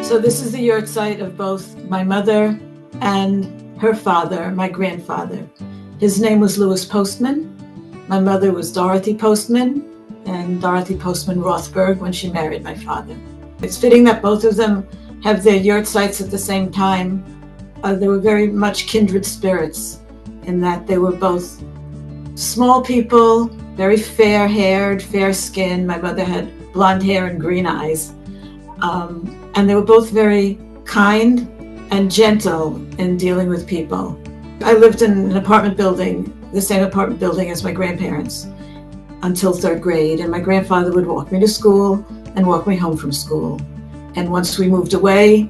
So this is the yurt site of both my mother and her father, my grandfather. His name was Louis Postman. My mother was Dorothy Postman, and Dorothy Postman Rothberg when she married my father. It's fitting that both of them have their yurt sites at the same time. They were very much kindred spirits in that they were both small people, very fair-haired, fair-skinned. My mother had blonde hair and green eyes. And they were both very kind and gentle in dealing with people. I lived in an apartment building, the same apartment building as my grandparents, until third grade. And my grandfather would walk me to school and walk me home from school. And once we moved away,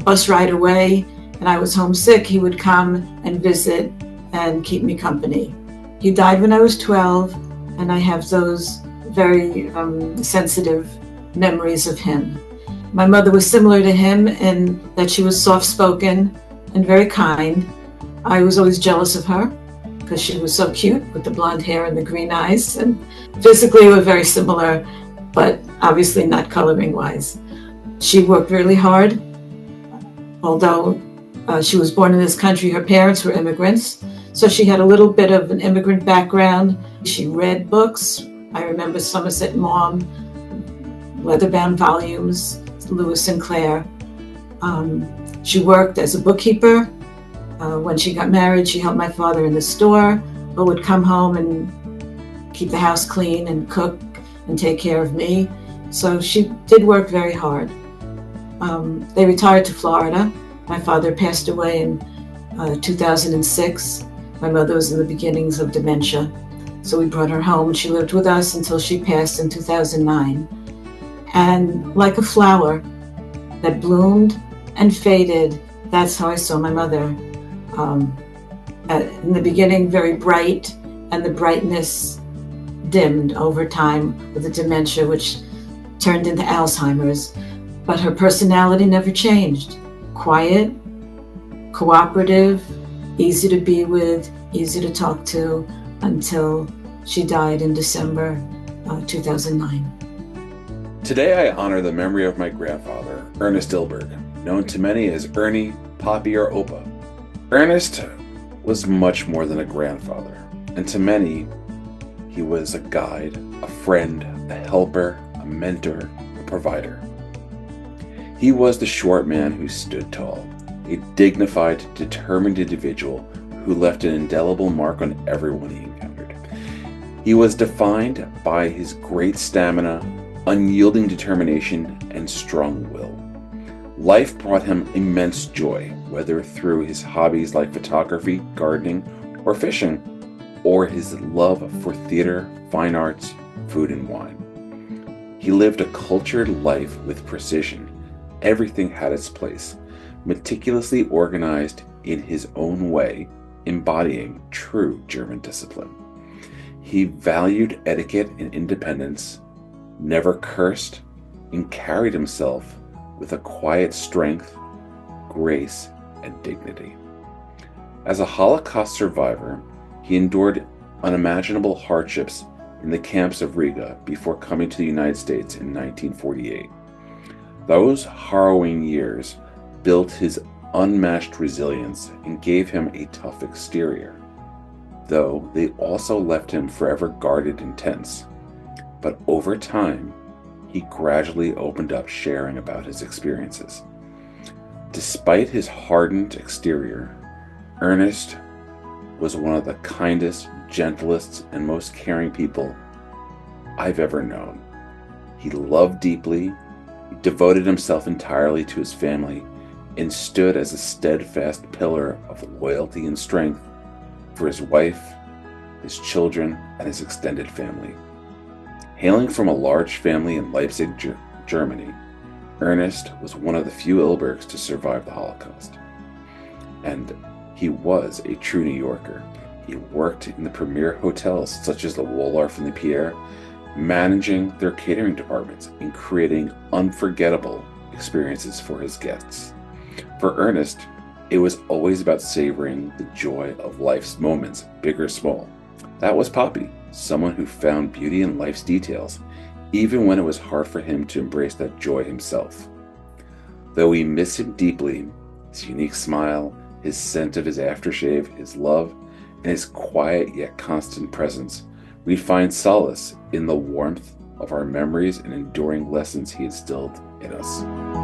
bus ride away, and I was homesick, he would come and visit and keep me company. He died when I was 12, and I have those very sensitive memories of him. My mother was similar to him in that she was soft-spoken and very kind. I was always jealous of her because she was so cute with the blonde hair and the green eyes, and physically we were very similar, but obviously not coloring-wise. She worked really hard. Although she was born in this country, her parents were immigrants, so she had a little bit of an immigrant background. She read books. I remember Somerset Maugham, leather-bound volumes, Lewis Sinclair. She worked as a bookkeeper. When she got married, she helped my father in the store, but would come home and keep the house clean and cook and take care of me. So she did work very hard. They retired to Florida. My father passed away in 2006. My mother was in the beginnings of dementia. So we brought her home, and she lived with us until she passed in 2009. And like a flower that bloomed and faded, that's how I saw my mother. In the beginning, very bright, and the brightness dimmed over time with the dementia, which turned into Alzheimer's. But her personality never changed. Quiet, cooperative, easy to be with, easy to talk to, until she died in December 2009. Today I honor the memory of my grandfather, Ernest Ilberg, known to many as Ernie, Poppy, or Opa. Ernest was much more than a grandfather, and to many, he was a guide, a friend, a helper, a mentor, a provider. He was the short man who stood tall, a dignified, determined individual who left an indelible mark on everyone he encountered. He was defined by his great stamina, unyielding determination, and strong will. Life brought him immense joy, whether through his hobbies like photography, gardening, or fishing, or his love for theater, fine arts, food, and wine. He lived a cultured life with precision. Everything had its place, meticulously organized in his own way, embodying true German discipline. He valued etiquette and independence, never cursed, and carried himself with a quiet strength, grace, and dignity. As a Holocaust survivor, he endured unimaginable hardships in the camps of Riga before coming to the United States in 1948. Those harrowing years built his unmatched resilience and gave him a tough exterior, though they also left him forever guarded and tense. But over time, he gradually opened up, sharing about his experiences. Despite his hardened exterior, Ernest was one of the kindest, gentlest, and most caring people I've ever known. He loved deeply, he devoted himself entirely to his family, and stood as a steadfast pillar of loyalty and strength for his wife, his children, and his extended family. Hailing from a large family in Leipzig, Germany, Ernest was one of the few Ilbergs to survive the Holocaust. And he was a true New Yorker. He worked in the premier hotels such as the Waldorf and the Pierre, managing their catering departments and creating unforgettable experiences for his guests. For Ernest, it was always about savoring the joy of life's moments, big or small. That was Poppy, someone who found beauty in life's details, even when it was hard for him to embrace that joy himself. Though we miss him deeply, his unique smile, his scent of his aftershave, his love, and his quiet yet constant presence, we find solace in the warmth of our memories and enduring lessons he instilled in us.